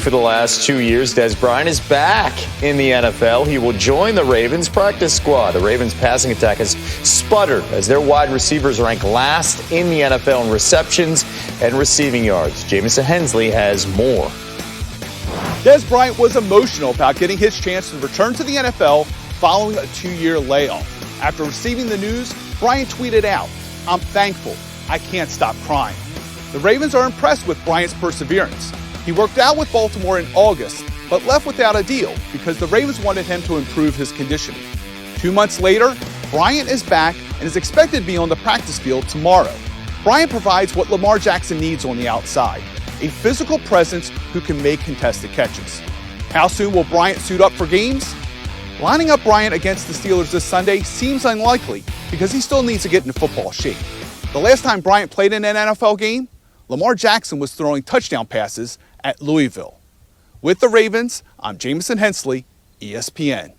For the last 2 years, Des Bryant is back in the NFL. He will join the Ravens practice squad. The Ravens passing attack has sputtered as their wide receivers rank last in the NFL in receptions and receiving yards. Jamison Hensley has more. Des Bryant was emotional about getting his chance to return to the NFL following a 2-year layoff. After receiving the news, Bryant tweeted out, "I'm thankful. I can't stop crying." The Ravens are impressed with Bryant's perseverance. He worked out with Baltimore in August, but left without a deal because the Ravens wanted him to improve his conditioning. 2 months later, Bryant is back and is expected to be on the practice field tomorrow. Bryant provides what Lamar Jackson needs on the outside, a physical presence who can make contested catches. How soon will Bryant suit up for games? Lining up Bryant against the Steelers this Sunday seems unlikely because he still needs to get into football shape. The last time Bryant played in an NFL game, Lamar Jackson was throwing touchdown passes at Louisville. With the Ravens, I'm Jamison Hensley, ESPN.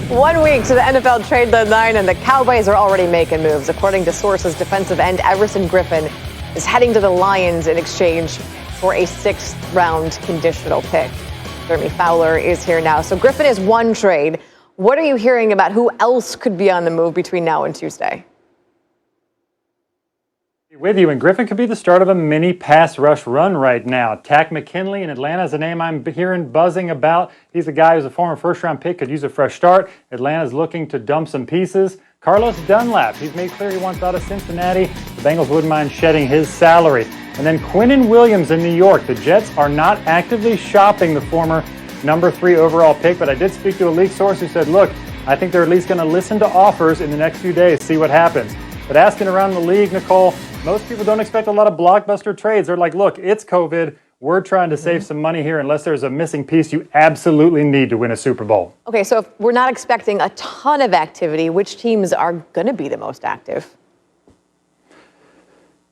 1 week to the NFL trade deadline, and the Cowboys are already making moves. According to sources, defensive end Everson Griffin is heading to the Lions in exchange for a 6th-round conditional pick. Jeremy Fowler is here now. So Griffin is one trade. What are you hearing about who else could be on the move between now and Tuesday? With you, and Griffin could be the start of a mini pass rush run right now. Tack McKinley in Atlanta is a name I'm hearing buzzing about. He's a guy who's a former first-round pick, could use a fresh start. Atlanta's looking to dump some pieces. Carlos Dunlap, he's made clear he wants out of Cincinnati. The Bengals wouldn't mind shedding his salary. And then Quinnen Williams in New York. The Jets are not actively shopping the former number 3 overall pick, but I did speak to a league source who said, look, I think they're at least going to listen to offers in the next few days, see what happens. But asking around the league, Nicole, most people don't expect a lot of blockbuster trades. They're like, look, it's COVID. We're trying to save some money here unless there's a missing piece you absolutely need to win a Super Bowl. Okay, so if we're not expecting a ton of activity, which teams are going to be the most active?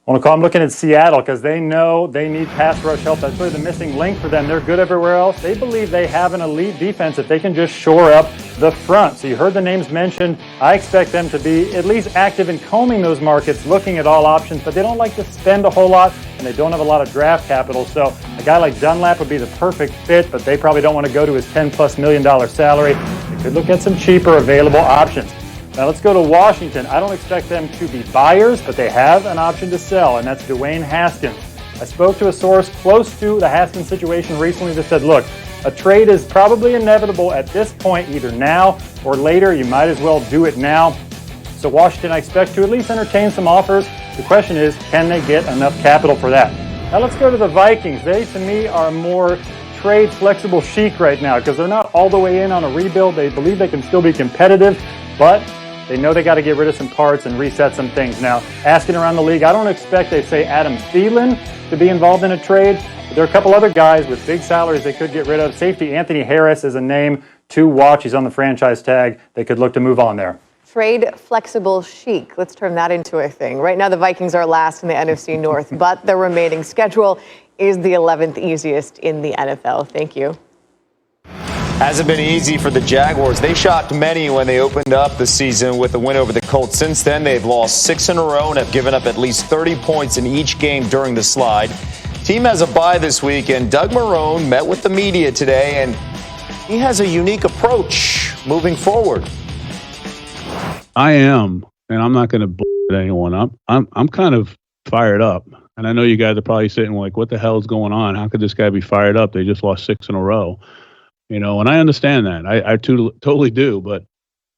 Well, Nicole, I'm looking at Seattle because they know they need pass rush help. That's really the missing link for them. They're good everywhere else. They believe they have an elite defense if they can just shore up the front. So you heard the names mentioned. I expect them to be at least active in combing those markets, looking at all options, but they don't like to spend a whole lot, and they don't have a lot of draft capital. So a guy like Dunlap would be the perfect fit, but they probably don't want to go to his $10+ million salary. They could look at some cheaper available options. Now let's go to Washington. I don't expect them to be buyers, but they have an option to sell, and that's Dwayne Haskins. I spoke to a source close to the Haskins situation recently that said, look, a trade is probably inevitable at this point, either now or later. You might as well do it now. So Washington, I expect to at least entertain some offers. The question is, can they get enough capital for that? Now let's go to the Vikings. They, to me, are more trade flexible chic right now because they're not all the way in on a rebuild. They believe they can still be competitive, but they know they got to get rid of some parts and reset some things. Now, asking around the league, I don't expect, they say, Adam Thielen to be involved in a trade. But there are a couple other guys with big salaries they could get rid of. Safety Anthony Harris is a name to watch. He's on the franchise tag. They could look to move on there. Trade flexible chic. Let's turn that into a thing. Right now, the Vikings are last in the NFC North, but their remaining schedule is the 11th easiest in the NFL. Thank you. Hasn't been easy for the Jaguars. They shocked many when they opened up the season with a win over the Colts. Since then, they've lost 6 in a row and have given up at least 30 points in each game during the slide. Team has a bye this week, and Doug Marrone met with the media today, and he has a unique approach moving forward. I am, and I'm not going to bullshit anyone up. I'm kind of fired up, and I know you guys are probably sitting like, "What the hell is going on? How could this guy be fired up? They just lost 6 in a row." You know, and I understand that. I totally do. But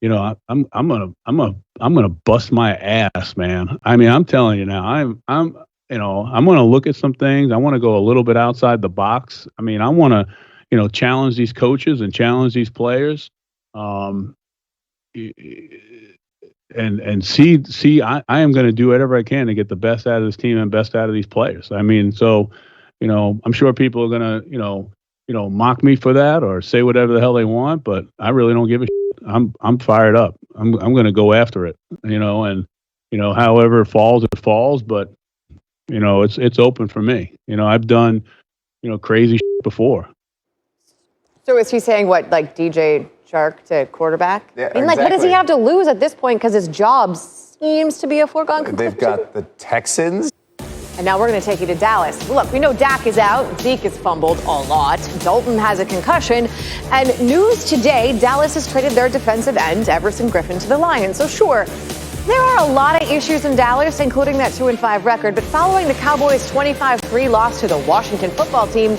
you know, I'm gonna bust my ass, man. I mean, I'm telling you now. I'm gonna look at some things. I want to go a little bit outside the box. I mean, I want to, challenge these coaches and challenge these players. And see, I am going to do whatever I can to get the best out of this team and best out of these players. I mean, so, I'm sure people are going to, mock me for that or say whatever the hell they want, but I really don't give a shit. I'm fired up. I'm going to go after it, and, however it falls, but, it's open for me. I've done, crazy shit before. So is he saying what, like DJ Shark to quarterback? Yeah, I mean, like, what does he have to lose at this point? Because his job seems to be a foregone conclusion. They've got the Texans. And now we're going to take you to Dallas. Look, we know Dak is out. Zeke has fumbled a lot. Dalton has a concussion. And news today, Dallas has traded their defensive end, Everson Griffin, to the Lions. So sure, there are a lot of issues in Dallas, including that 2-5 record. But following the Cowboys' 25-3 loss to the Washington football team,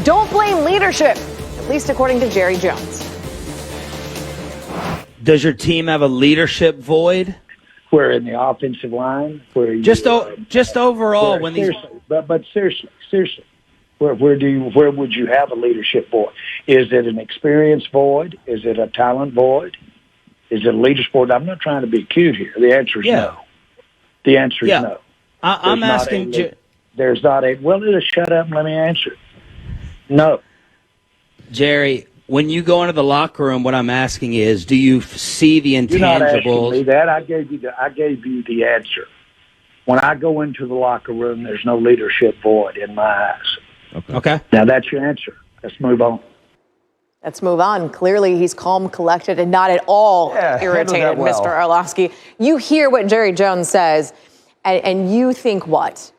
don't blame leadership, at least according to Jerry Jones. Does your team have a leadership void? Where in the offensive line, where you, just overall, when these seriously, where would you have a leadership void? Is it an experience void? Is it a talent void? Is it a leadership void? I'm not trying to be cute here. The answer is no. The answer is no. I'm asking. There's not a. Well, just shut up and let me answer. No, Jerry. When you go into the locker room, what I'm asking is, do you see the intangibles? You're not asking me that. I gave you the answer. When I go into the locker room, there's no leadership void in my eyes. Okay. Now that's your answer. Let's move on. Let's move on. Clearly, he's calm, collected, and not at all irritated, well. Mr. Orlovsky. You hear what Jerry Jones says, and you think what?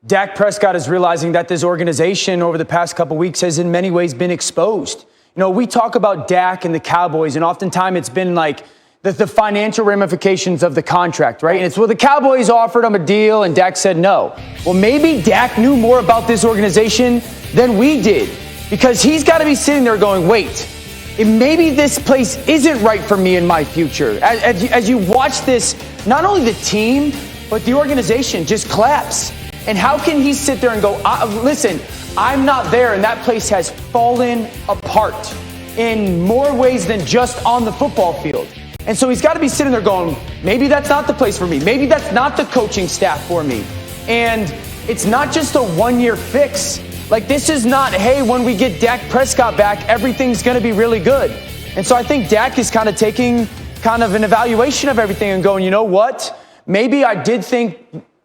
Dak Prescott is realizing that this organization over the past couple weeks has in many ways been exposed. You know, we talk about Dak and the Cowboys, and oftentimes it's been like the financial ramifications of the contract, right? And it's, well, the Cowboys offered him a deal, and Dak said no. Well, maybe Dak knew more about this organization than we did, because he's got to be sitting there going, wait, maybe this place isn't right for me in my future. As you watch this, not only the team, but the organization just collapse. And how can he sit there and go, listen, I'm not there, and that place has fallen apart in more ways than just on the football field. And so he's got to be sitting there going, maybe that's not the place for me. Maybe that's not the coaching staff for me. And it's not just a one-year fix. Like, this is not, hey, when we get Dak Prescott back, everything's going to be really good. And so I think Dak is kind of taking kind of an evaluation of everything and going, you know what? Maybe I did think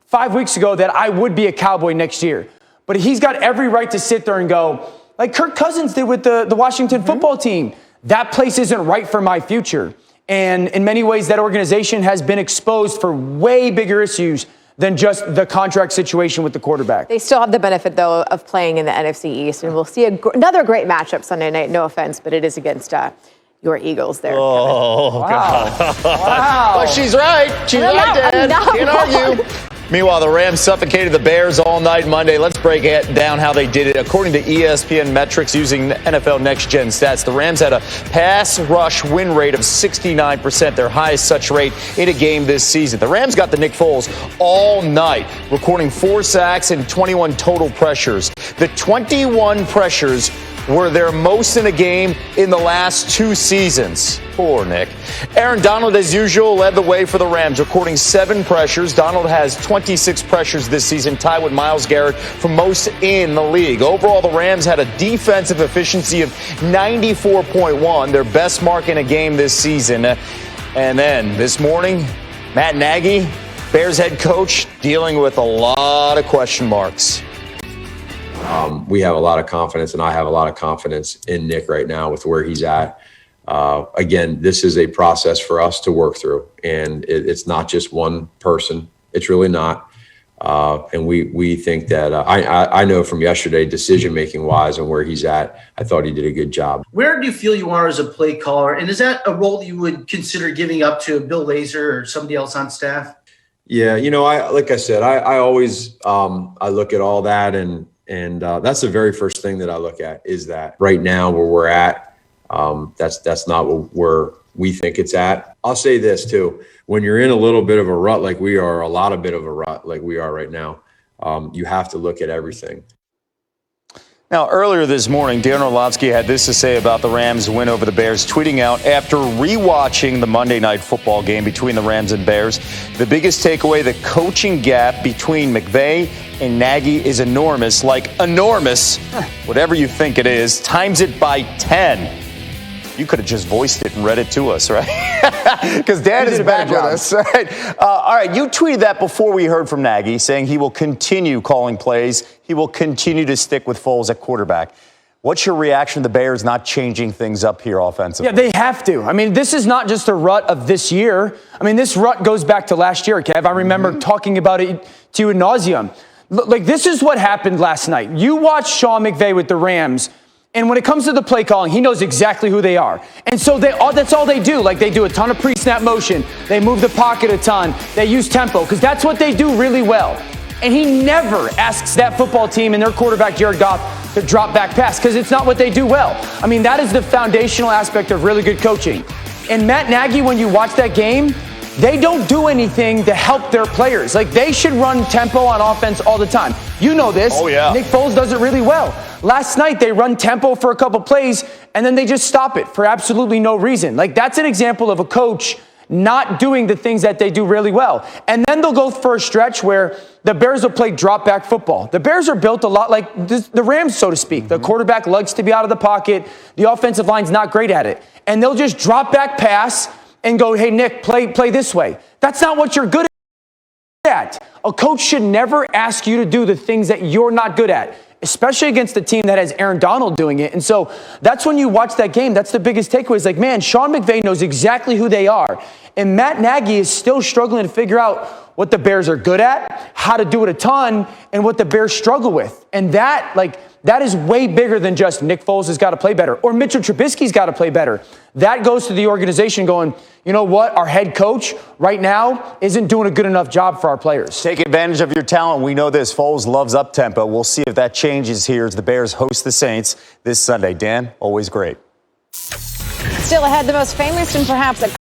5 weeks ago that I would be a Cowboy next year. But he's got every right to sit there and go, like Kirk Cousins did with the Washington football team. That place isn't right for my future. And in many ways, that organization has been exposed for way bigger issues than just the contract situation with the quarterback. They still have the benefit, though, of playing in the NFC East. And we'll see another great matchup Sunday night. No offense, but it is against your Eagles there. Oh, Kevin. God. Wow. Well, she's right. She's right, Dad. Can't argue. Meanwhile, the Rams suffocated the Bears all night Monday. Let's break it down how they did it. According to ESPN metrics using NFL Next Gen stats, the Rams had a pass rush win rate of 69%, their highest such rate in a game this season. The Rams got the Nick Foles all night, recording 4 sacks and 21 total pressures. The 21 pressures were their most in a game in the last 2 seasons. Poor Nick. Aaron Donald, as usual, led the way for the Rams, recording 7 pressures. Donald has 26 pressures this season, tied with Myles Garrett for most in the league. Overall, the Rams had a defensive efficiency of 94.1, their best mark in a game this season. And then this morning, Matt Nagy, Bears head coach, dealing with a lot of question marks. We have a lot of confidence, and I have a lot of confidence in Nick right now with where he's at. Again, this is a process for us to work through, and it's not just one person. It's really not. And we think that I know from yesterday, decision-making wise and where he's at, I thought he did a good job. Where do you feel you are as a play caller? And is that a role that you would consider giving up to Bill Lazor or somebody else on staff? Yeah, like I said, I always I look at all that, and that's the very first thing that I look at is that right now where we're at, that's not where we think it's at. I'll say this too. When you're in a little bit of a rut like we are, a lot of bit of a rut like we are right now, you have to look at everything. Now, earlier this morning, Darren Orlovsky had this to say about the Rams' win over the Bears, tweeting out after rewatching the Monday Night Football game between the Rams and Bears, the biggest takeaway, the coaching gap between McVay and Nagy is enormous, like enormous, whatever you think it is, times it by 10. You could have just voiced it and read it to us, right? Because Dan is back with us. Right? All right, you tweeted that before we heard from Nagy, saying he will continue calling plays. He will continue to stick with Foles at quarterback. What's your reaction to the Bears not changing things up here offensively? Yeah, they have to. I mean, this is not just a rut of this year. I mean, this rut goes back to last year, Kev. I remember talking about it to you ad nauseum. Like, this is what happened last night. You watch Sean McVay with the Rams, and when it comes to the play calling, he knows exactly who they are. And so that's all they do. Like, they do a ton of pre-snap motion. They move the pocket a ton. They use tempo, because that's what they do really well. And he never asks that football team and their quarterback, Jared Goff, to drop back pass, because it's not what they do well. I mean, that is the foundational aspect of really good coaching. And Matt Nagy, when you watch that game, they don't do anything to help their players. Like, they should run tempo on offense all the time. You know this. Oh, yeah. Nick Foles does it really well. Last night, they run tempo for a couple plays, and then they just stop it for absolutely no reason. Like, that's an example of a coach not doing the things that they do really well. And then they'll go for a stretch where the Bears will play drop back football. The Bears are built a lot like the Rams, so to speak. The quarterback likes to be out of the pocket. The offensive line's not great at it. And they'll just drop back pass and go, hey, Nick, play this way. That's not what you're good at. A coach should never ask you to do the things that you're not good at, especially against a team that has Aaron Donald doing it. And so that's when you watch that game. That's the biggest takeaway. It's like, man, Sean McVay knows exactly who they are. And Matt Nagy is still struggling to figure out what the Bears are good at, how to do it a ton, and what the Bears struggle with. And that is way bigger than just Nick Foles has got to play better or Mitchell Trubisky's got to play better. That goes to the organization going, you know what? Our head coach right now isn't doing a good enough job for our players. Take advantage of your talent. We know this. Foles loves up-tempo. We'll see if that changes here as the Bears host the Saints this Sunday. Dan, always great. Still ahead, the most famous and perhaps